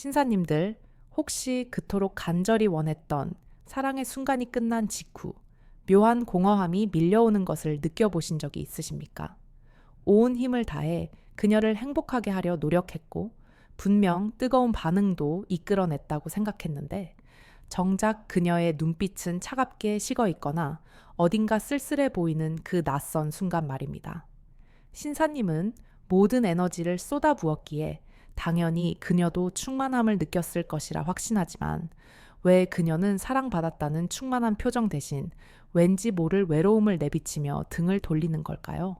신사님들, 혹시 그토록 간절히 원했던 사랑의 순간이 끝난 직후 묘한 공허함이 밀려오는 것을 느껴보신 적이 있으십니까? 온 힘을 다해 그녀를 행복하게 하려 노력했고 분명 뜨거운 반응도 이끌어냈다고 생각했는데 정작 그녀의 눈빛은 차갑게 식어 있거나 어딘가 쓸쓸해 보이는 그 낯선 순간 말입니다. 신사님은 모든 에너지를 쏟아부었기에 당연히 그녀도 충만함을 느꼈을 것이라 확신하지만 왜 그녀는 사랑받았다는 충만한 표정 대신 왠지 모를 외로움을 내비치며 등을 돌리는 걸까요?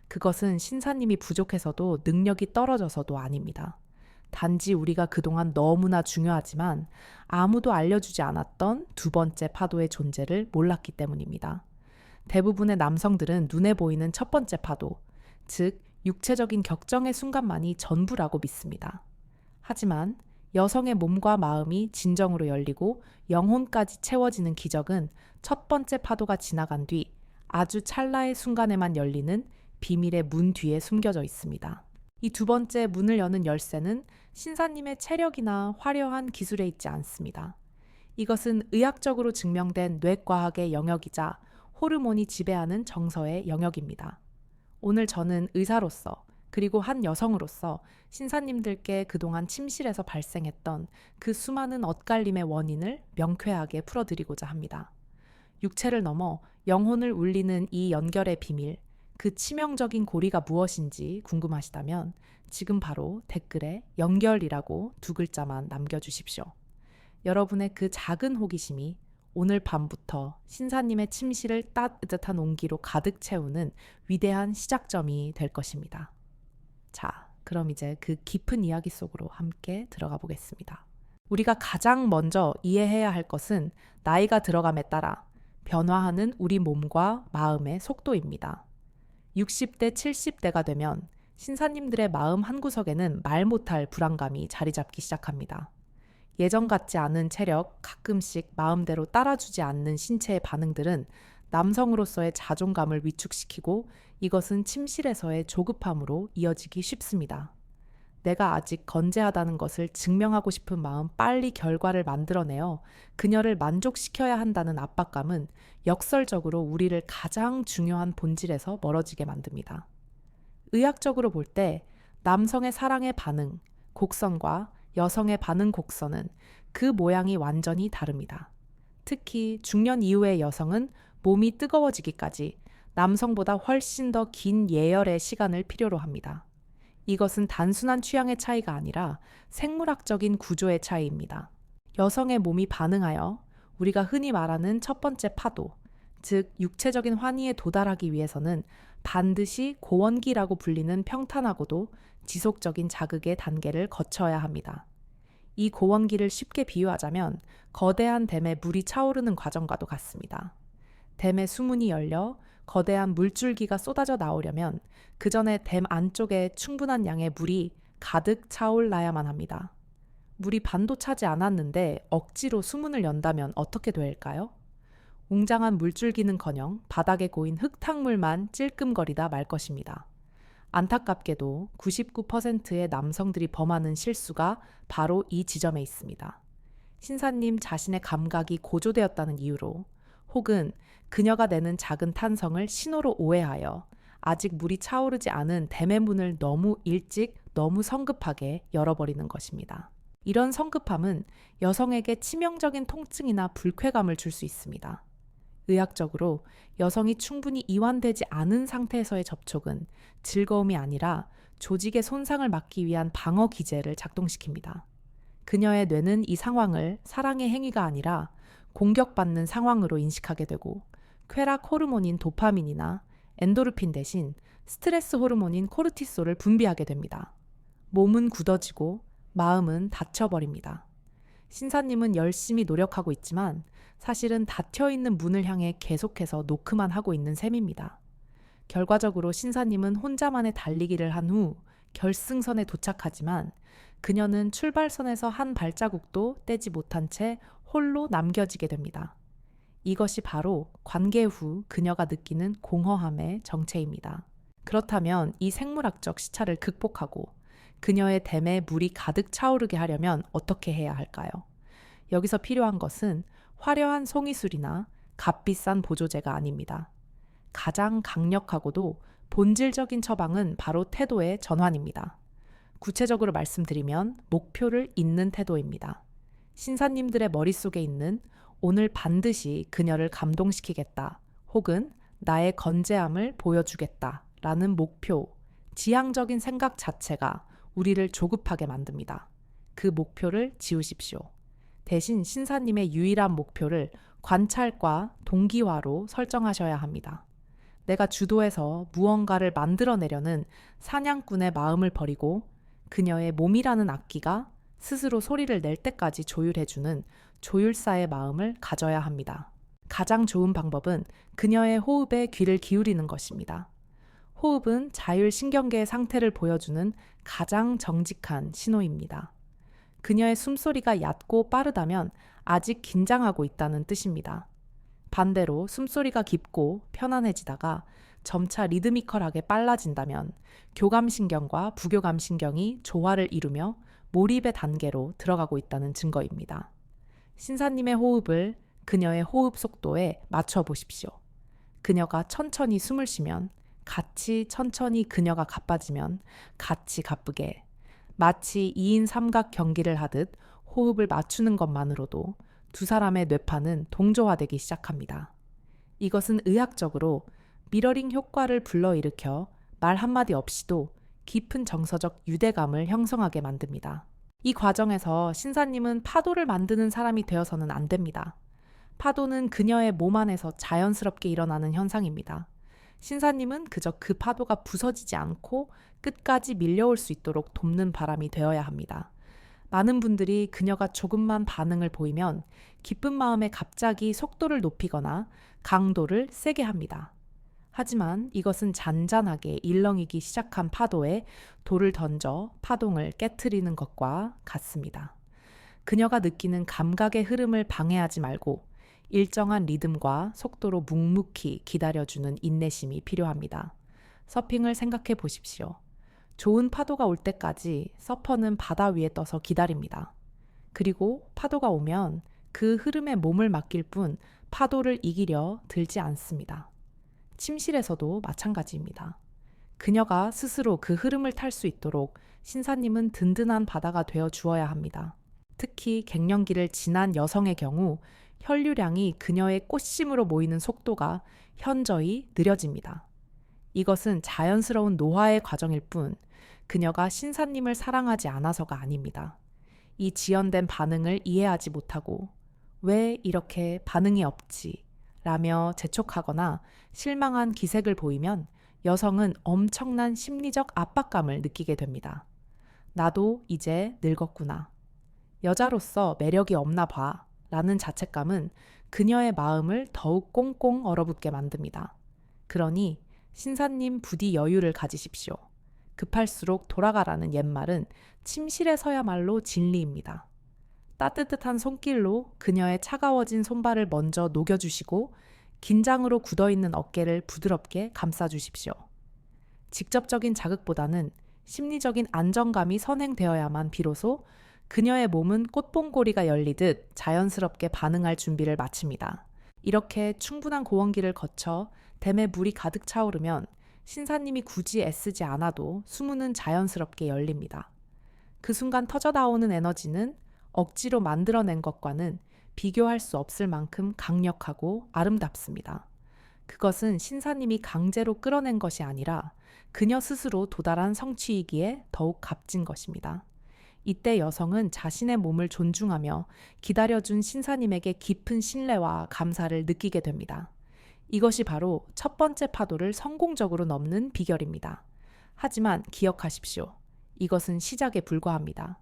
그것은 신사님이 부족해서도 능력이 떨어져서도 아닙니다. 단지 우리가 그동안 너무나 중요하지만 아무도 알려주지 않았던 두 번째 파도의 존재를 몰랐기 때문입니다. 대부분의 남성들은 눈에 보이는 첫 번째 파도, 즉 육체적인 격정의 순간만이 전부라고 믿습니다. 하지만 여성의 몸과 마음이 진정으로 열리고 영혼까지 채워지는 기적은 첫 번째 파도가 지나간 뒤 아주 찰나의 순간에만 열리는 비밀의 문 뒤에 숨겨져 있습니다. 이 두 번째 문을 여는 열쇠는 신사님의 체력이나 화려한 기술에 있지 않습니다. 이것은 의학적으로 증명된 뇌과학의 영역이자 호르몬이 지배하는 정서의 영역입니다. 오늘 저는 의사로서 그리고 한 여성으로서 신사님들께 그동안 침실에서 발생했던 그 수많은 엇갈림의 원인을 명쾌하게 풀어드리고자 합니다. 육체를 넘어 영혼을 울리는 이 연결의 비밀, 그 치명적인 고리가 무엇인지 궁금하시다면 지금 바로 댓글에 연결이라고 두 글자만 남겨주십시오. 여러분의 그 작은 호기심이 오늘 밤부터 신사님의 침실을 따뜻한 온기로 가득 채우는 위대한 시작점이 될 것입니다. 자, 그럼 이제 그 깊은 이야기 속으로 함께 들어가 보겠습니다. 우리가 가장 먼저 이해해야 할 것은 나이가 들어감에 따라 변화하는 우리 몸과 마음의 속도입니다. 60대, 70대가 되면 신사님들의 마음 한구석에는 말 못할 불안감이 자리 잡기 시작합니다. 예전 같지 않은 체력, 가끔씩 마음대로 따라주지 않는 신체의 반응들은 남성으로서의 자존감을 위축시키고 이것은 침실에서의 조급함으로 이어지기 쉽습니다. 내가 아직 건재하다는 것을 증명하고 싶은 마음 빨리 결과를 만들어내어 그녀를 만족시켜야 한다는 압박감은 역설적으로 우리를 가장 중요한 본질에서 멀어지게 만듭니다. 의학적으로 볼 때 남성의 사랑의 반응, 곡선과 여성의 반응 곡선은 그 모양이 완전히 다릅니다. 특히 중년 이후의 여성은 몸이 뜨거워지기까지 남성보다 훨씬 더 긴 예열의 시간을 필요로 합니다. 이것은 단순한 취향의 차이가 아니라 생물학적인 구조의 차이입니다. 여성의 몸이 반응하여 우리가 흔히 말하는 첫 번째 파도, 즉 육체적인 환희에 도달하기 위해서는 반드시 고원기라고 불리는 평탄하고도 지속적인 자극의 단계를 거쳐야 합니다. 이 고원기를 쉽게 비유하자면 거대한 댐에 물이 차오르는 과정과도 같습니다. 댐의 수문이 열려 거대한 물줄기가 쏟아져 나오려면 그 전에 댐 안쪽에 충분한 양의 물이 가득 차올라야만 합니다. 물이 반도 차지 않았는데 억지로 수문을 연다면 어떻게 될까요? 웅장한 물줄기는커녕 바닥에 고인 흙탕물만 찔끔거리다 말 것입니다. 안타깝게도 99%의 남성들이 범하는 실수가 바로 이 지점에 있습니다. 신사님 자신의 감각이 고조되었다는 이유로 혹은 그녀가 내는 작은 탄성을 신호로 오해하여 아직 물이 차오르지 않은 댐의 문을 너무 일찍, 너무 성급하게 열어버리는 것입니다. 이런 성급함은 여성에게 치명적인 통증이나 불쾌감을 줄 수 있습니다. 의학적으로 여성이 충분히 이완되지 않은 상태에서의 접촉은 즐거움이 아니라 조직의 손상을 막기 위한 방어 기제를 작동시킵니다. 그녀의 뇌는 이 상황을 사랑의 행위가 아니라 공격받는 상황으로 인식하게 되고 쾌락 호르몬인 도파민이나 엔도르핀 대신 스트레스 호르몬인 코르티솔을 분비하게 됩니다. 몸은 굳어지고 마음은 닫혀버립니다. 신사님은 열심히 노력하고 있지만 사실은 닫혀있는 문을 향해 계속해서 노크만 하고 있는 셈입니다. 결과적으로 신사님은 혼자만의 달리기를 한 후 결승선에 도착하지만 그녀는 출발선에서 한 발자국도 떼지 못한 채 홀로 남겨지게 됩니다. 이것이 바로 관계 후 그녀가 느끼는 공허함의 정체입니다. 그렇다면 이 생물학적 시차를 극복하고 그녀의 댐에 물이 가득 차오르게 하려면 어떻게 해야 할까요? 여기서 필요한 것은 화려한 송이술이나 값비싼 보조제가 아닙니다. 가장 강력하고도 본질적인 처방은 바로 태도의 전환입니다. 구체적으로 말씀드리면 목표를 잇는 태도입니다. 신사님들의 머릿속에 있는 오늘 반드시 그녀를 감동시키겠다 혹은 나의 건재함을 보여주겠다 라는 목표, 지향적인 생각 자체가 우리를 조급하게 만듭니다. 그 목표를 지우십시오. 대신 신사님의 유일한 목표를 관찰과 동기화로 설정하셔야 합니다. 내가 주도해서 무언가를 만들어내려는 사냥꾼의 마음을 버리고 그녀의 몸이라는 악기가 스스로 소리를 낼 때까지 조율해주는 조율사의 마음을 가져야 합니다. 가장 좋은 방법은 그녀의 호흡에 귀를 기울이는 것입니다. 호흡은 자율신경계의 상태를 보여주는 가장 정직한 신호입니다. 그녀의 숨소리가 얕고 빠르다면 아직 긴장하고 있다는 뜻입니다. 반대로 숨소리가 깊고 편안해지다가 점차 리드미컬하게 빨라진다면 교감신경과 부교감신경이 조화를 이루며 몰입의 단계로 들어가고 있다는 증거입니다. 신사님의 호흡을 그녀의 호흡 속도에 맞춰 보십시오. 그녀가 천천히 숨을 쉬면 같이 천천히 그녀가 가빠지면 같이 가쁘게 마치 2인 삼각 경기를 하듯 호흡을 맞추는 것만으로도 두 사람의 뇌파는 동조화되기 시작합니다. 이것은 의학적으로 미러링 효과를 불러일으켜 말 한마디 없이도 깊은 정서적 유대감을 형성하게 만듭니다. 이 과정에서 신사님은 파도를 만드는 사람이 되어서는 안 됩니다. 파도는 그녀의 몸 안에서 자연스럽게 일어나는 현상입니다. 신사님은 그저 그 파도가 부서지지 않고 끝까지 밀려올 수 있도록 돕는 바람이 되어야 합니다. 많은 분들이 그녀가 조금만 반응을 보이면 기쁜 마음에 갑자기 속도를 높이거나 강도를 세게 합니다. 하지만 이것은 잔잔하게 일렁이기 시작한 파도에 돌을 던져 파동을 깨트리는 것과 같습니다. 그녀가 느끼는 감각의 흐름을 방해하지 말고 일정한 리듬과 속도로 묵묵히 기다려주는 인내심이 필요합니다. 서핑을 생각해 보십시오. 좋은 파도가 올 때까지 서퍼는 바다 위에 떠서 기다립니다. 그리고 파도가 오면 그 흐름에 몸을 맡길 뿐 파도를 이기려 들지 않습니다. 침실에서도 마찬가지입니다. 그녀가 스스로 그 흐름을 탈 수 있도록 신사님은 든든한 바다가 되어 주어야 합니다. 특히 갱년기를 지난 여성의 경우 혈류량이 그녀의 꽃심으로 모이는 속도가 현저히 느려집니다. 이것은 자연스러운 노화의 과정일 뿐 그녀가 신사님을 사랑하지 않아서가 아닙니다. 이 지연된 반응을 이해하지 못하고 왜 이렇게 반응이 없지? 라며 재촉하거나 실망한 기색을 보이면 여성은 엄청난 심리적 압박감을 느끼게 됩니다. 나도 이제 늙었구나. 여자로서 매력이 없나 봐. 라는 자책감은 그녀의 마음을 더욱 꽁꽁 얼어붙게 만듭니다. 그러니 신사님 부디 여유를 가지십시오. 급할수록 돌아가라는 옛말은 침실에서야말로 진리입니다. 따뜻한 손길로 그녀의 차가워진 손발을 먼저 녹여주시고 긴장으로 굳어있는 어깨를 부드럽게 감싸주십시오. 직접적인 자극보다는 심리적인 안정감이 선행되어야만 비로소 그녀의 몸은 꽃봉고리가 열리듯 자연스럽게 반응할 준비를 마칩니다. 이렇게 충분한 고원기를 거쳐 댐에 물이 가득 차오르면 신사님이 굳이 애쓰지 않아도 수문은 자연스럽게 열립니다. 그 순간 터져나오는 에너지는 억지로 만들어낸 것과는 비교할 수 없을 만큼 강력하고 아름답습니다. 그것은 신사님이 강제로 끌어낸 것이 아니라 그녀 스스로 도달한 성취이기에 더욱 값진 것입니다. 이때 여성은 자신의 몸을 존중하며 기다려준 신사님에게 깊은 신뢰와 감사를 느끼게 됩니다. 이것이 바로 첫 번째 파도를 성공적으로 넘는 비결입니다. 하지만 기억하십시오. 이것은 시작에 불과합니다.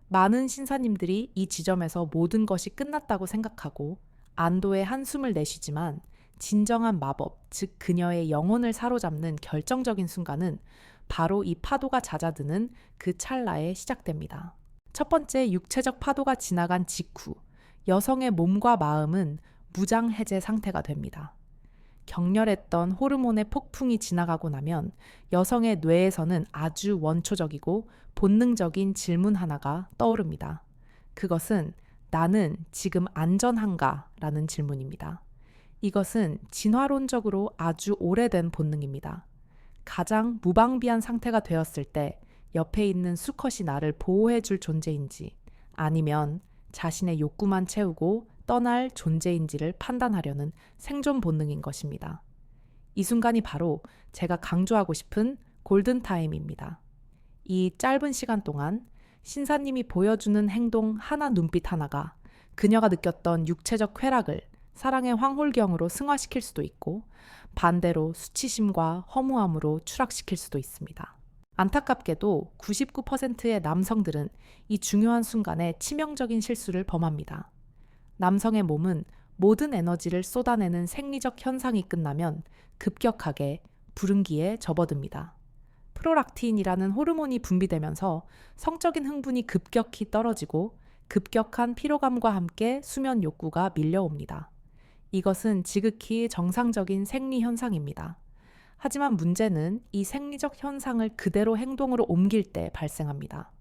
많은 신사님들이 이 지점에서 모든 것이 끝났다고 생각하고 안도의 한숨을 내쉬지만 진정한 마법, 즉 그녀의 영혼을 사로잡는 결정적인 순간은 바로 이 파도가 잦아드는 그 찰나에 시작됩니다. 첫 번째 육체적 파도가 지나간 직후 여성의 몸과 마음은 무장해제 상태가 됩니다. 격렬했던 호르몬의 폭풍이 지나가고 나면 여성의 뇌에서는 아주 원초적이고 본능적인 질문 하나가 떠오릅니다. 그것은 나는 지금 안전한가? 라는 질문입니다. 이것은 진화론적으로 아주 오래된 본능입니다. 가장 무방비한 상태가 되었을 때 옆에 있는 수컷이 나를 보호해줄 존재인지 아니면 자신의 욕구만 채우고 떠날 존재인지를 판단하려는 생존 본능인 것입니다. 이 순간이 바로 제가 강조하고 싶은 골든타임입니다. 이 짧은 시간 동안 신사님이 보여주는 행동 하나 눈빛 하나가 그녀가 느꼈던 육체적 쾌락을 사랑의 황홀경으로 승화시킬 수도 있고 반대로 수치심과 허무함으로 추락시킬 수도 있습니다. 안타깝게도 99%의 남성들은 이 중요한 순간에 치명적인 실수를 범합니다. 남성의 몸은 모든 에너지를 쏟아내는 생리적 현상이 끝나면 급격하게 불응기에 접어듭니다. 프로락틴이라는 호르몬이 분비되면서 성적인 흥분이 급격히 떨어지고 급격한 피로감과 함께 수면 욕구가 밀려옵니다. 이것은 지극히 정상적인 생리 현상입니다. 하지만 문제는 이 생리적 현상을 그대로 행동으로 옮길 때 발생합니다.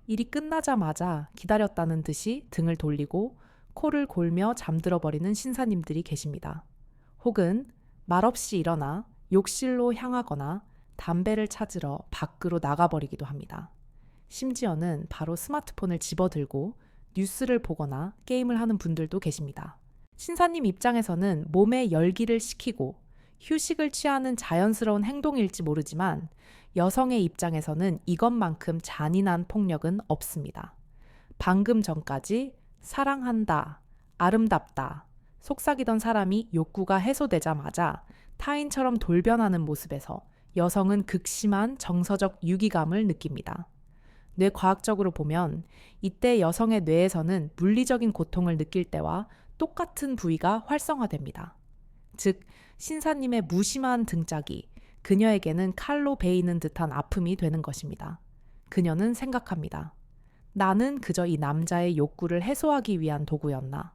일이 끝나자마자 기다렸다는 듯이 등을 돌리고 코를 골며 잠들어 버리는 신사님들이 계십니다. 혹은 말없이 일어나 욕실로 향하거나 담배를 찾으러 밖으로 나가버리기도 합니다. 심지어는 바로 스마트폰을 집어들고 뉴스를 보거나 게임을 하는 분들도 계십니다. 신사님 입장에서는 몸에 열기를 식히고 휴식을 취하는 자연스러운 행동일지 모르지만 여성의 입장에서는 이것만큼 잔인한 폭력은 없습니다. 방금 전까지 사랑한다, 아름답다, 속삭이던 사람이 욕구가 해소되자마자 타인처럼 돌변하는 모습에서 여성은 극심한 정서적 유기감을 느낍니다. 뇌과학적으로 보면 이때 여성의 뇌에서는 물리적인 고통을 느낄 때와 똑같은 부위가 활성화됩니다. 즉, 신사님의 무심한 등짝이 그녀에게는 칼로 베이는 듯한 아픔이 되는 것입니다. 그녀는 생각합니다. 나는 그저 이 남자의 욕구를 해소하기 위한 도구였나?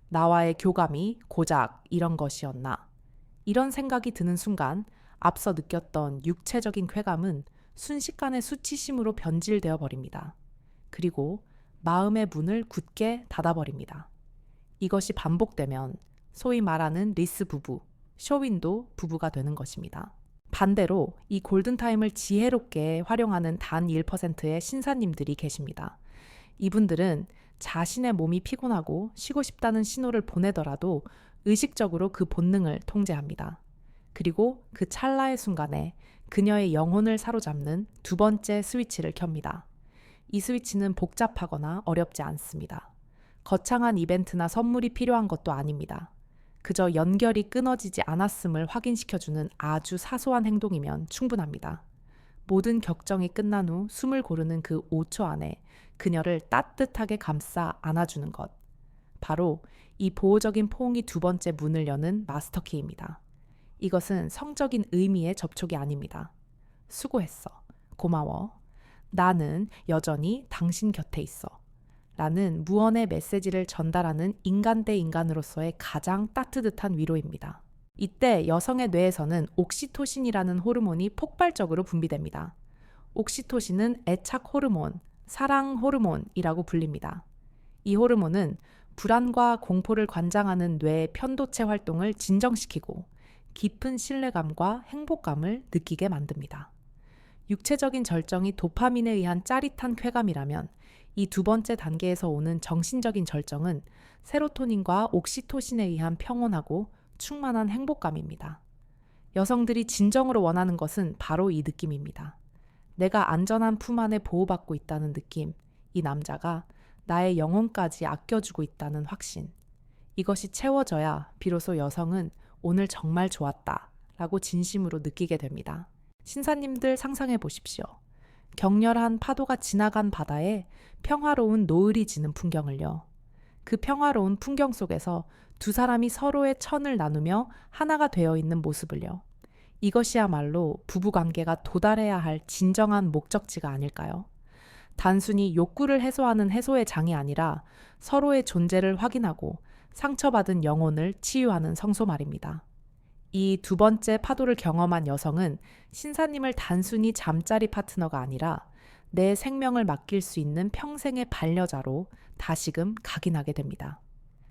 나와의 교감이 고작 이런 것이었나? 이런 생각이 드는 순간 앞서 느꼈던 육체적인 쾌감은 순식간에 수치심으로 변질되어 버립니다. 그리고 마음의 문을 굳게 닫아버립니다. 이것이 반복되면 소위 말하는 리스 부부, 쇼윈도 부부가 되는 것입니다. 반대로 이 골든타임을 지혜롭게 활용하는 단 1%의 신사님들이 계십니다. 이분들은 자신의 몸이 피곤하고 쉬고 싶다는 신호를 보내더라도 의식적으로 그 본능을 통제합니다. 그리고 그 찰나의 순간에 그녀의 영혼을 사로잡는 두 번째 스위치를 켭니다. 이 스위치는 복잡하거나 어렵지 않습니다. 거창한 이벤트나 선물이 필요한 것도 아닙니다. 그저 연결이 끊어지지 않았음을 확인시켜주는 아주 사소한 행동이면 충분합니다. 모든 격정이 끝난 후 숨을 고르는 그 5초 안에 그녀를 따뜻하게 감싸 안아주는 것. 바로 이 보호적인 포옹이 두 번째 문을 여는 마스터키입니다. 이것은 성적인 의미의 접촉이 아닙니다. 수고했어. 고마워. 나는 여전히 당신 곁에 있어. 라는 무언의 메시지를 전달하는 인간 대 인간으로서의 가장 따뜻한 위로입니다. 이때 여성의 뇌에서는 옥시토신이라는 호르몬이 폭발적으로 분비됩니다. 옥시토신은 애착 호르몬, 사랑 호르몬이라고 불립니다. 이 호르몬은 불안과 공포를 관장하는 뇌의 편도체 활동을 진정시키고 깊은 신뢰감과 행복감을 느끼게 만듭니다. 육체적인 절정이 도파민에 의한 짜릿한 쾌감이라면 이 두 번째 단계에서 오는 정신적인 절정은 세로토닌과 옥시토신에 의한 평온하고 충만한 행복감입니다. 여성들이 진정으로 원하는 것은 바로 이 느낌입니다. 내가 안전한 품 안에 보호받고 있다는 느낌, 이 남자가 나의 영혼까지 아껴주고 있다는 확신. 이것이 채워져야 비로소 여성은 오늘 정말 좋았다 라고 진심으로 느끼게 됩니다. 신사님들 상상해 보십시오. 격렬한 파도가 지나간 바다에 평화로운 노을이 지는 풍경을요. 그 평화로운 풍경 속에서 두 사람이 서로의 천을 나누며 하나가 되어 있는 모습을요. 이것이야말로 부부관계가 도달해야 할 진정한 목적지가 아닐까요? 단순히 욕구를 해소하는 해소의 장이 아니라 서로의 존재를 확인하고 상처받은 영혼을 치유하는 성소 말입니다. 이 두 번째 파도를 경험한 여성은 신사님을 단순히 잠자리 파트너가 아니라 내 생명을 맡길 수 있는 평생의 반려자로 다시금 각인하게 됩니다.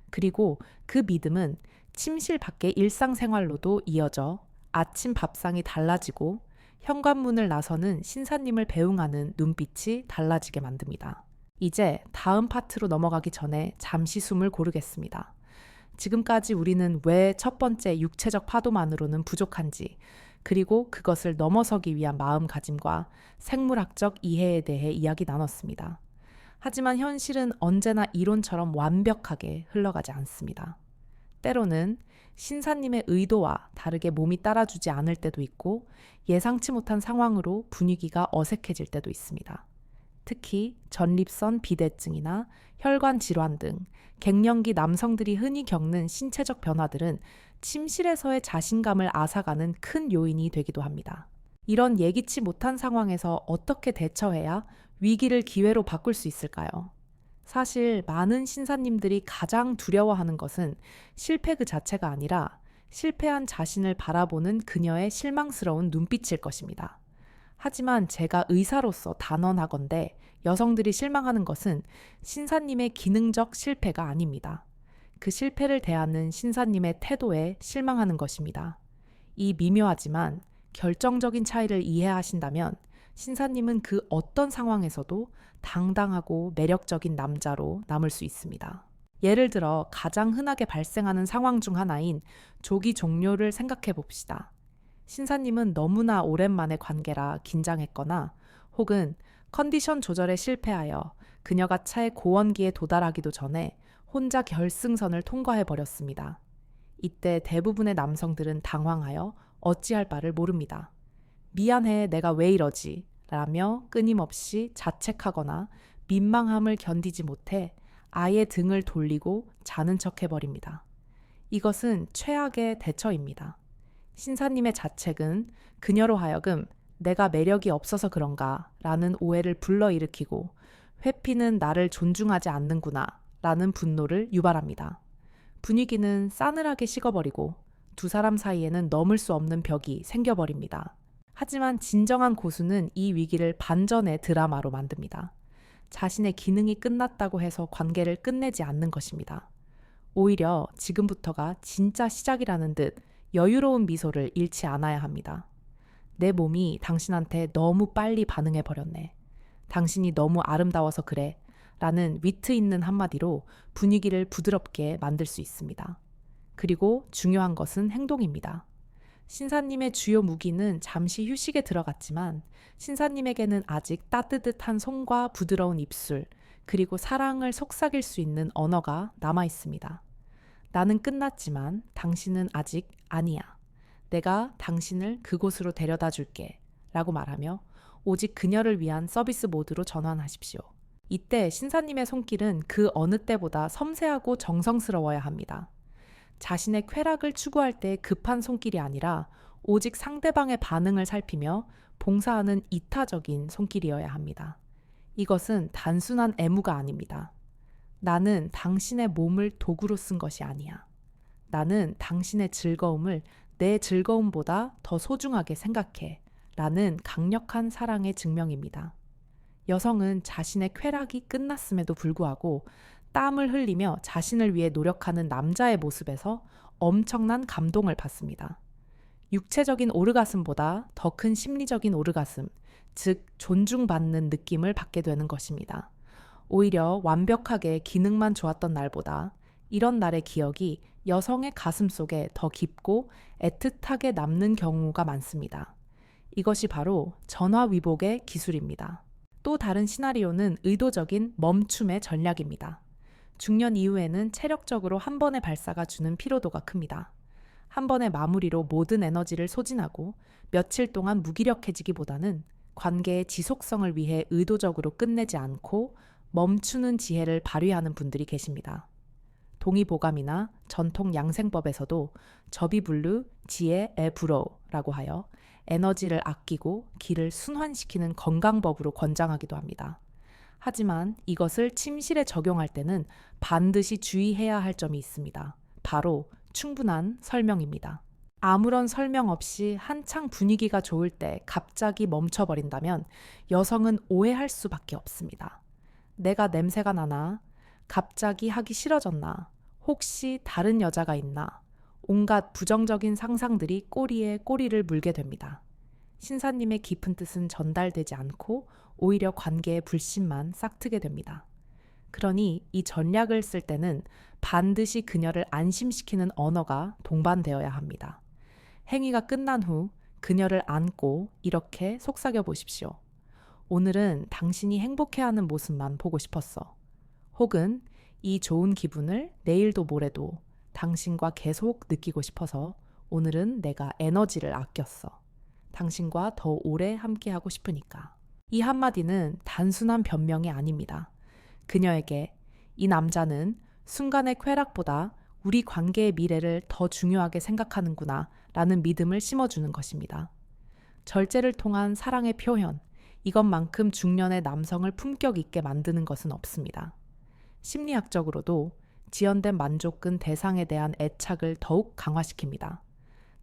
그리고 그 믿음은 침실 밖의 일상생활로도 이어져 아침 밥상이 달라지고 현관문을 나서는 신사님을 배웅하는 눈빛이 달라지게 만듭니다. 이제 다음 파트로 넘어가기 전에 잠시 숨을 고르겠습니다. 지금까지 우리는 왜 첫 번째 육체적 파도만으로는 부족한지, 그리고 그것을 넘어서기 위한 마음가짐과 생물학적 이해에 대해 이야기 나눴습니다. 하지만 현실은 언제나 이론처럼 완벽하게 흘러가지 않습니다. 때로는 신사님의 의도와 다르게 몸이 따라주지 않을 때도 있고 예상치 못한 상황으로 분위기가 어색해질 때도 있습니다. 특히 전립선 비대증이나 혈관 질환 등 갱년기 남성들이 흔히 겪는 신체적 변화들은 침실에서의 자신감을 앗아가는 큰 요인이 되기도 합니다. 이런 예기치 못한 상황에서 어떻게 대처해야 위기를 기회로 바꿀 수 있을까요? 사실 많은 신사님들이 가장 두려워하는 것은 실패 그 자체가 아니라 실패한 자신을 바라보는 그녀의 실망스러운 눈빛일 것입니다. 하지만 제가 의사로서 단언하건대 여성들이 실망하는 것은 신사님의 기능적 실패가 아닙니다. 그 실패를 대하는 신사님의 태도에 실망하는 것입니다. 이 미묘하지만 결정적인 차이를 이해하신다면 신사님은 그 어떤 상황에서도 당당하고 매력적인 남자로 남을 수 있습니다. 예를 들어 가장 흔하게 발생하는 상황 중 하나인 조기 종료를 생각해 봅시다. 신사님은 너무나 오랜만의 관계라 긴장했거나 혹은 컨디션 조절에 실패하여 그녀가 차의 고원기에 도달하기도 전에 혼자 결승선을 통과해 버렸습니다. 이때 대부분의 남성들은 당황하여 어찌할 바를 모릅니다. 미안해, 내가 왜 이러지? 라며 끊임없이 자책하거나 민망함을 견디지 못해 아예 등을 돌리고 자는 척 해버립니다. 이것은 최악의 대처입니다. 신사님의 자책은 그녀로 하여금 내가 매력이 없어서 그런가 라는 오해를 불러일으키고 회피는 나를 존중하지 않는구나 라는 분노를 유발합니다. 분위기는 싸늘하게 식어버리고 두 사람 사이에는 넘을 수 없는 벽이 생겨버립니다. 하지만 진정한 고수는 이 위기를 반전의 드라마로 만듭니다. 자신의 기능이 끝났다고 해서 관계를 끝내지 않는 것입니다. 오히려 지금부터가 진짜 시작이라는 듯 여유로운 미소를 잃지 않아야 합니다. 내 몸이 당신한테 너무 빨리 반응해버렸네. 당신이 너무 아름다워서 그래. 라는 위트 있는 한마디로 분위기를 부드럽게 만들 수 있습니다. 그리고 중요한 것은 행동입니다. 신사님의 주요 무기는 잠시 휴식에 들어갔지만 신사님에게는 아직 따뜻한 손과 부드러운 입술, 그리고 사랑을 속삭일 수 있는 언어가 남아 있습니다. 나는 끝났지만 당신은 아직 아니야. 내가 당신을 그곳으로 데려다 줄게. 라고 말하며 오직 그녀를 위한 서비스 모드로 전환하십시오. 이때 신사님의 손길은 그 어느 때보다 섬세하고 정성스러워야 합니다. 자신의 쾌락을 추구할 때 급한 손길이 아니라 오직 상대방의 반응을 살피며 봉사하는 이타적인 손길이어야 합니다. 이것은 단순한 애무가 아닙니다. 나는 당신의 몸을 도구로 쓴 것이 아니야. 나는 당신의 즐거움을 내 즐거움보다 더 소중하게 생각해. 라는 강력한 사랑의 증명입니다. 여성은 자신의 쾌락이 끝났음에도 불구하고 땀을 흘리며 자신을 위해 노력하는 남자의 모습에서 엄청난 감동을 받습니다. 육체적인 오르가슴보다 더 큰 심리적인 오르가슴, 즉 존중받는 느낌을 받게 되는 것입니다. 오히려 완벽하게 기능만 좋았던 날보다 이런 날의 기억이 여성의 가슴 속에 더 깊고 애틋하게 남는 경우가 많습니다. 이것이 바로 전화위복의 기술입니다. 또 다른 시나리오는 의도적인 멈춤의 전략입니다. 중년 이후에는 체력적으로 한 번의 발사가 주는 피로도가 큽니다. 한 번의 마무리로 모든 에너지를 소진하고 며칠 동안 무기력해지기보다는 관계의 지속성을 위해 의도적으로 끝내지 않고 멈추는 지혜를 발휘하는 분들이 계십니다. 동의보감이나 전통 양생법에서도 접이불루 지혜 에불어라고 하여 에너지를 아끼고 기를 순환시키는 건강법으로 권장하기도 합니다. 하지만 이것을 침실에 적용할 때는 반드시 주의해야 할 점이 있습니다. 바로 충분한 설명입니다. 아무런 설명 없이 한창 분위기가 좋을 때 갑자기 멈춰버린다면 여성은 오해할 수밖에 없습니다. 내가 냄새가 나나? 갑자기 하기 싫어졌나? 혹시 다른 여자가 있나? 온갖 부정적인 상상들이 꼬리에 꼬리를 물게 됩니다. 신사님의 깊은 뜻은 전달되지 않고 오히려 관계의 불신만 싹트게 됩니다. 그러니 이 전략을 쓸 때는 반드시 그녀를 안심시키는 언어가 동반되어야 합니다. 행위가 끝난 후 그녀를 안고 이렇게 속삭여 보십시오. 오늘은 당신이 행복해하는 모습만 보고 싶었어. 혹은 이 좋은 기분을 내일도 모레도 당신과 계속 느끼고 싶어서 오늘은 내가 에너지를 아꼈어. 당신과 더 오래 함께하고 싶으니까. 이 한마디는 단순한 변명이 아닙니다. 그녀에게 이 남자는 순간의 쾌락보다 우리 관계의 미래를 더 중요하게 생각하는구나 라는 믿음을 심어주는 것입니다. 절제를 통한 사랑의 표현, 이것만큼 중년의 남성을 품격 있게 만드는 것은 없습니다. 심리학적으로도 지연된 만족은 대상에 대한 애착을 더욱 강화시킵니다.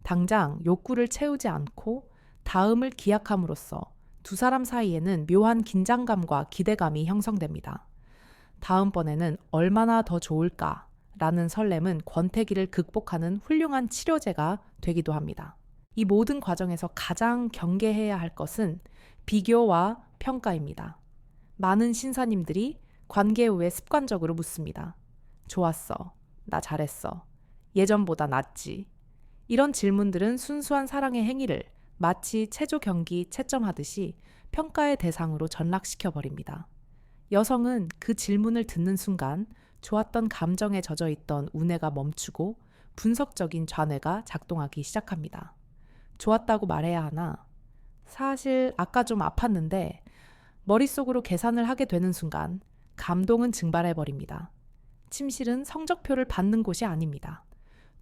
당장 욕구를 채우지 않고 다음을 기약함으로써 두 사람 사이에는 묘한 긴장감과 기대감이 형성됩니다. 다음번에는 얼마나 더 좋을까 라는 설렘은 권태기를 극복하는 훌륭한 치료제가 되기도 합니다. 이 모든 과정에서 가장 경계해야 할 것은 비교와 평가입니다. 많은 신사님들이 관계 후에 습관적으로 묻습니다. 좋았어. 나 잘했어. 예전보다 낫지. 이런 질문들은 순수한 사랑의 행위를 마치 체조 경기 채점하듯이 평가의 대상으로 전락시켜버립니다. 여성은 그 질문을 듣는 순간 좋았던 감정에 젖어 있던 우뇌가 멈추고 분석적인 좌뇌가 작동하기 시작합니다. 좋았다고 말해야 하나? 사실 아까 좀 아팠는데 머릿속으로 계산을 하게 되는 순간 감동은 증발해버립니다. 침실은 성적표를 받는 곳이 아닙니다.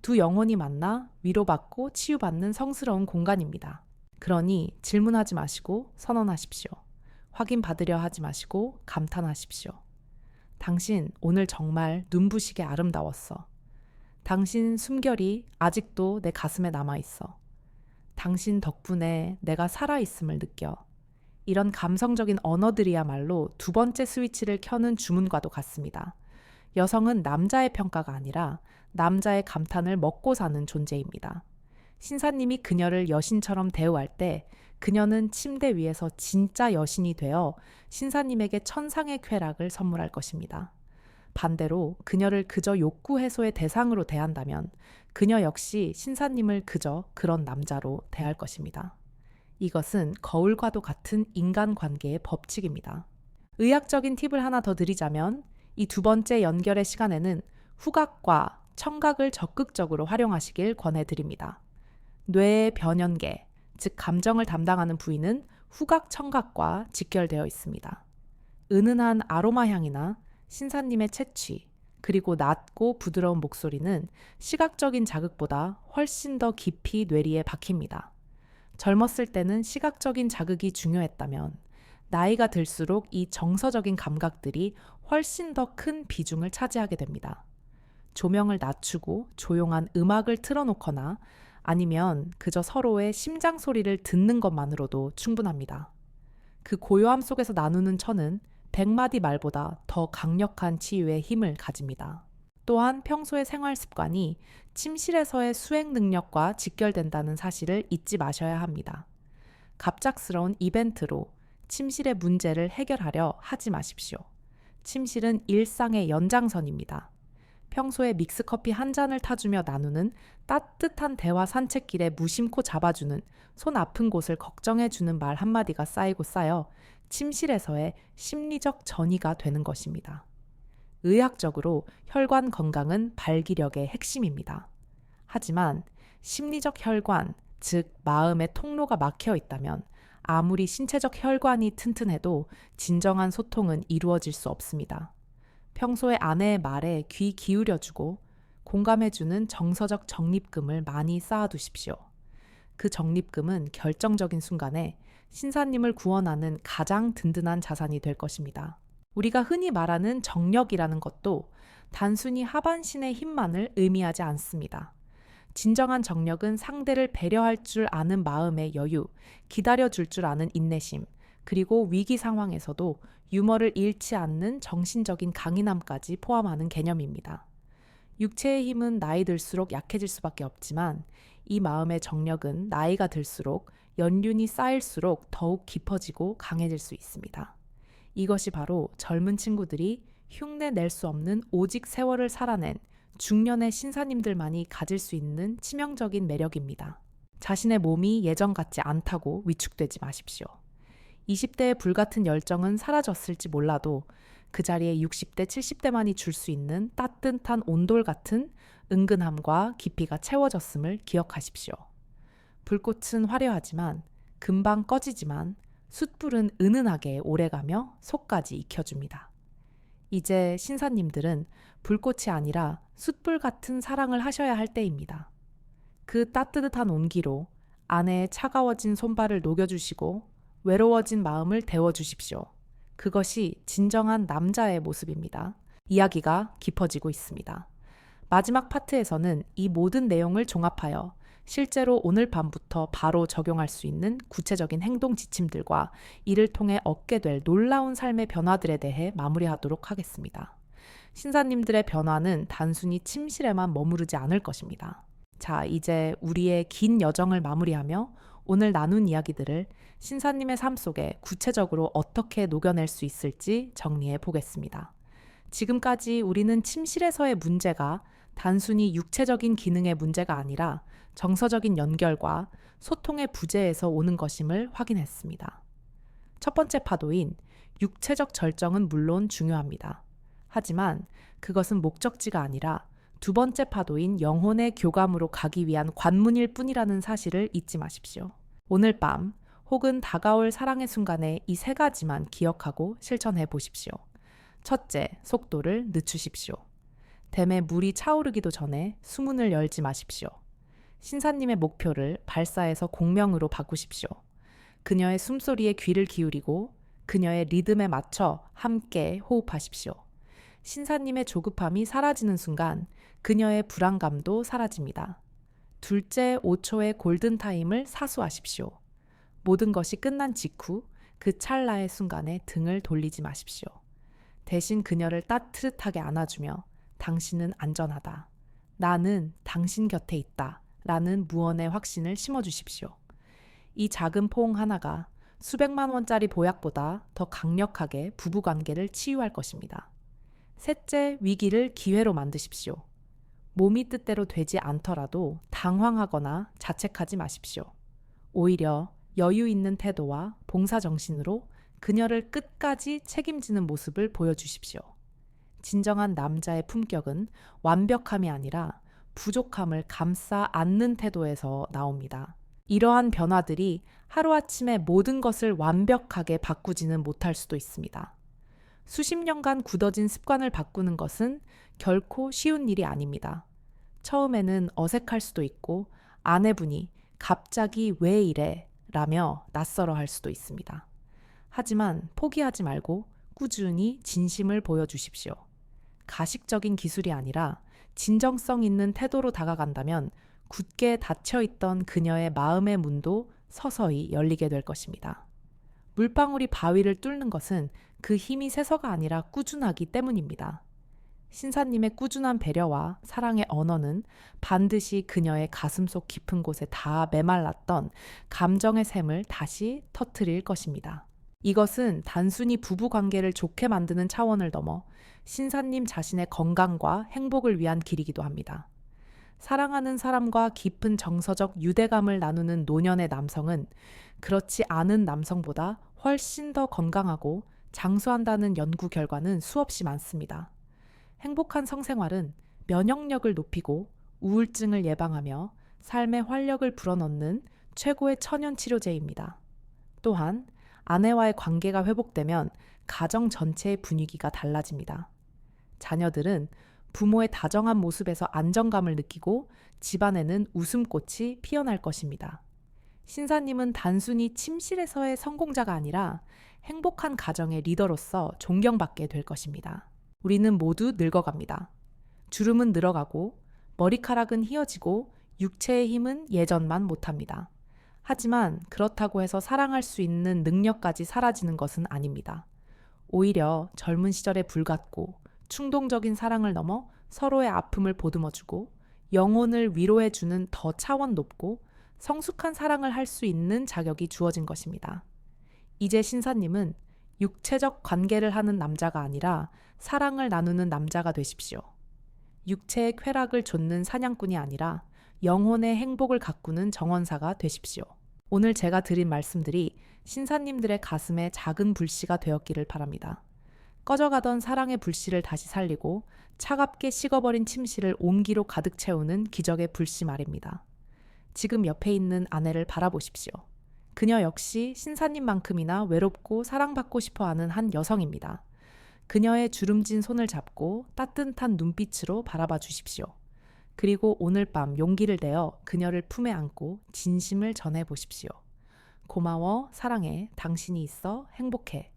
두 영혼이 만나 위로받고 치유받는 성스러운 공간입니다. 그러니 질문하지 마시고 선언하십시오. 확인받으려 하지 마시고 감탄하십시오. 당신 오늘 정말 눈부시게 아름다웠어. 당신 숨결이 아직도 내 가슴에 남아있어. 당신 덕분에 내가 살아있음을 느껴. 이런 감성적인 언어들이야말로 두 번째 스위치를 켜는 주문과도 같습니다. 여성은 남자의 평가가 아니라 남자의 감탄을 먹고 사는 존재입니다. 신사님이 그녀를 여신처럼 대우할 때 그녀는 침대 위에서 진짜 여신이 되어 신사님에게 천상의 쾌락을 선물할 것입니다. 반대로 그녀를 그저 욕구 해소의 대상으로 대한다면 그녀 역시 신사님을 그저 그런 남자로 대할 것입니다. 이것은 거울과도 같은 인간관계의 법칙입니다. 의학적인 팁을 하나 더 드리자면 이 두 번째 연결의 시간에는 후각과 청각을 적극적으로 활용하시길 권해드립니다. 뇌의 변연계, 즉 감정을 담당하는 부위는 후각 청각과 직결되어 있습니다. 은은한 아로마 향이나 신사님의 채취, 그리고 낮고 부드러운 목소리는 시각적인 자극보다 훨씬 더 깊이 뇌리에 박힙니다. 젊었을 때는 시각적인 자극이 중요했다면 나이가 들수록 이 정서적인 감각들이 훨씬 더 큰 비중을 차지하게 됩니다. 조명을 낮추고 조용한 음악을 틀어놓거나 아니면 그저 서로의 심장 소리를 듣는 것만으로도 충분합니다. 그 고요함 속에서 나누는 천은 100마디 말보다 더 강력한 치유의 힘을 가집니다. 또한 평소의 생활 습관이 침실에서의 수행 능력과 직결된다는 사실을 잊지 마셔야 합니다. 갑작스러운 이벤트로 침실의 문제를 해결하려 하지 마십시오. 침실은 일상의 연장선입니다. 평소에 믹스커피 한 잔을 타주며 나누는 따뜻한 대화 산책길에 무심코 잡아주는 손 아픈 곳을 걱정해주는 말 한마디가 쌓이고 쌓여 침실에서의 심리적 전이가 되는 것입니다. 의학적으로 혈관 건강은 발기력의 핵심입니다. 하지만 심리적 혈관, 즉 마음의 통로가 막혀 있다면 아무리 신체적 혈관이 튼튼해도 진정한 소통은 이루어질 수 없습니다. 평소에 아내의 말에 귀 기울여주고 공감해주는 정서적 적립금을 많이 쌓아두십시오. 그 적립금은 결정적인 순간에 신사님을 구원하는 가장 든든한 자산이 될 것입니다. 우리가 흔히 말하는 정력이라는 것도 단순히 하반신의 힘만을 의미하지 않습니다. 진정한 정력은 상대를 배려할 줄 아는 마음의 여유, 기다려줄 줄 아는 인내심, 그리고 위기 상황에서도 유머를 잃지 않는 정신적인 강인함까지 포함하는 개념입니다. 육체의 힘은 나이 들수록 약해질 수밖에 없지만 이 마음의 정력은 나이가 들수록 연륜이 쌓일수록 더욱 깊어지고 강해질 수 있습니다. 이것이 바로 젊은 친구들이 흉내 낼 수 없는 오직 세월을 살아낸 중년의 신사님들만이 가질 수 있는 치명적인 매력입니다. 자신의 몸이 예전 같지 않다고 위축되지 마십시오. 20대의 불같은 열정은 사라졌을지 몰라도 그 자리에 60대, 70대만이 줄 수 있는 따뜻한 온돌 같은 은근함과 깊이가 채워졌음을 기억하십시오. 불꽃은 화려하지만 금방 꺼지지만 숯불은 은은하게 오래가며 속까지 익혀줍니다. 이제 신사님들은 불꽃이 아니라 숯불 같은 사랑을 하셔야 할 때입니다. 그 따뜻한 온기로 아내의 차가워진 손발을 녹여주시고 외로워진 마음을 데워주십시오. 그것이 진정한 남자의 모습입니다. 이야기가 깊어지고 있습니다. 마지막 파트에서는 이 모든 내용을 종합하여 실제로 오늘 밤부터 바로 적용할 수 있는 구체적인 행동 지침들과 이를 통해 얻게 될 놀라운 삶의 변화들에 대해 마무리하도록 하겠습니다. 신사님들의 변화는 단순히 침실에만 머무르지 않을 것입니다. 자, 이제 우리의 긴 여정을 마무리하며 오늘 나눈 이야기들을 신사님의 삶 속에 구체적으로 어떻게 녹여낼 수 있을지 정리해 보겠습니다. 지금까지 우리는 침실에서의 문제가 단순히 육체적인 기능의 문제가 아니라 정서적인 연결과 소통의 부재에서 오는 것임을 확인했습니다. 첫 번째 파도인 육체적 절정은 물론 중요합니다. 하지만 그것은 목적지가 아니라 두 번째 파도인 영혼의 교감으로 가기 위한 관문일 뿐이라는 사실을 잊지 마십시오. 오늘 밤 혹은 다가올 사랑의 순간에 이 세 가지만 기억하고 실천해 보십시오. 첫째, 속도를 늦추십시오. 댐에 물이 차오르기도 전에 수문을 열지 마십시오. 신사님의 목표를 발사에서 공명으로 바꾸십시오. 그녀의 숨소리에 귀를 기울이고 그녀의 리듬에 맞춰 함께 호흡하십시오. 신사님의 조급함이 사라지는 순간 그녀의 불안감도 사라집니다. 둘째 5초의 골든타임을 사수하십시오. 모든 것이 끝난 직후 그 찰나의 순간에 등을 돌리지 마십시오. 대신 그녀를 따뜻하게 안아주며 당신은 안전하다. 나는 당신 곁에 있다. 라는 무언의 확신을 심어주십시오. 이 작은 포옹 하나가 수백만 원짜리 보약보다 더 강력하게 부부관계를 치유할 것입니다. 셋째, 위기를 기회로 만드십시오. 몸이 뜻대로 되지 않더라도 당황하거나 자책하지 마십시오. 오히려 여유 있는 태도와 봉사정신으로 그녀를 끝까지 책임지는 모습을 보여주십시오. 진정한 남자의 품격은 완벽함이 아니라 부족함을 감싸 안는 태도에서 나옵니다. 이러한 변화들이 하루아침에 모든 것을 완벽하게 바꾸지는 못할 수도 있습니다. 수십 년간 굳어진 습관을 바꾸는 것은 결코 쉬운 일이 아닙니다. 처음에는 어색할 수도 있고 아내분이 갑자기 왜 이래? 라며 낯설어 할 수도 있습니다. 하지만 포기하지 말고 꾸준히 진심을 보여주십시오. 가식적인 기술이 아니라 진정성 있는 태도로 다가간다면 굳게 닫혀있던 그녀의 마음의 문도 서서히 열리게 될 것입니다. 물방울이 바위를 뚫는 것은 그 힘이 세서가 아니라 꾸준하기 때문입니다. 신사님의 꾸준한 배려와 사랑의 언어는 반드시 그녀의 가슴속 깊은 곳에 다 메말랐던 감정의 샘을 다시 터뜨릴 것입니다. 이것은 단순히 부부관계를 좋게 만드는 차원을 넘어 신사님 자신의 건강과 행복을 위한 길이기도 합니다. 사랑하는 사람과 깊은 정서적 유대감을 나누는 노년의 남성은 그렇지 않은 남성보다 훨씬 더 건강하고 장수한다는 연구 결과는 수없이 많습니다. 행복한 성생활은 면역력을 높이고 우울증을 예방하며 삶의 활력을 불어넣는 최고의 천연 치료제입니다. 또한 아내와의 관계가 회복되면 가정 전체의 분위기가 달라집니다. 자녀들은 부모의 다정한 모습에서 안정감을 느끼고 집안에는 웃음꽃이 피어날 것입니다. 신사님은 단순히 침실에서의 성공자가 아니라 행복한 가정의 리더로서 존경받게 될 것입니다. 우리는 모두 늙어갑니다. 주름은 늘어가고 머리카락은 휘어지고 육체의 힘은 예전만 못합니다. 하지만 그렇다고 해서 사랑할 수 있는 능력까지 사라지는 것은 아닙니다. 오히려 젊은 시절에 불같고 충동적인 사랑을 넘어 서로의 아픔을 보듬어주고 영혼을 위로해주는 더 차원 높고 성숙한 사랑을 할 수 있는 자격이 주어진 것입니다. 이제 신사님은 육체적 관계를 하는 남자가 아니라 사랑을 나누는 남자가 되십시오. 육체의 쾌락을 좇는 사냥꾼이 아니라 영혼의 행복을 가꾸는 정원사가 되십시오. 오늘 제가 드린 말씀들이 신사님들의 가슴에 작은 불씨가 되었기를 바랍니다. 꺼져가던 사랑의 불씨를 다시 살리고 차갑게 식어버린 침실을 온기로 가득 채우는 기적의 불씨 말입니다. 지금 옆에 있는 아내를 바라보십시오. 그녀 역시 신사님만큼이나 외롭고 사랑받고 싶어하는 한 여성입니다. 그녀의 주름진 손을 잡고 따뜻한 눈빛으로 바라봐 주십시오. 그리고 오늘 밤 용기를 내어 그녀를 품에 안고 진심을 전해 보십시오. 고마워, 사랑해, 당신이 있어, 행복해.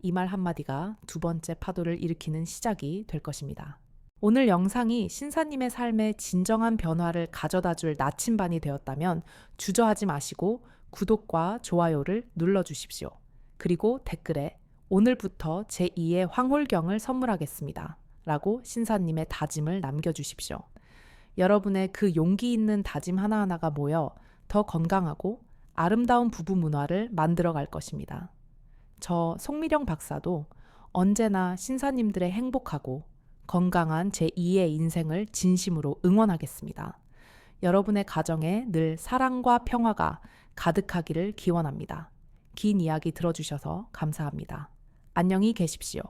이 말 한마디가 두 번째 파도를 일으키는 시작이 될 것입니다. 오늘 영상이 신사님의 삶에 진정한 변화를 가져다 줄 나침반이 되었다면 주저하지 마시고 구독과 좋아요를 눌러주십시오. 그리고 댓글에 오늘부터 제2의 황홀경을 선물하겠습니다. 라고 신사님의 다짐을 남겨주십시오. 여러분의 그 용기 있는 다짐 하나하나가 모여 더 건강하고 아름다운 부부 문화를 만들어 갈 것입니다. 저 송미령 박사도 언제나 신사님들의 행복하고 건강한 제2의 인생을 진심으로 응원하겠습니다. 여러분의 가정에 늘 사랑과 평화가 가득하기를 기원합니다. 긴 이야기 들어주셔서 감사합니다. 안녕히 계십시오.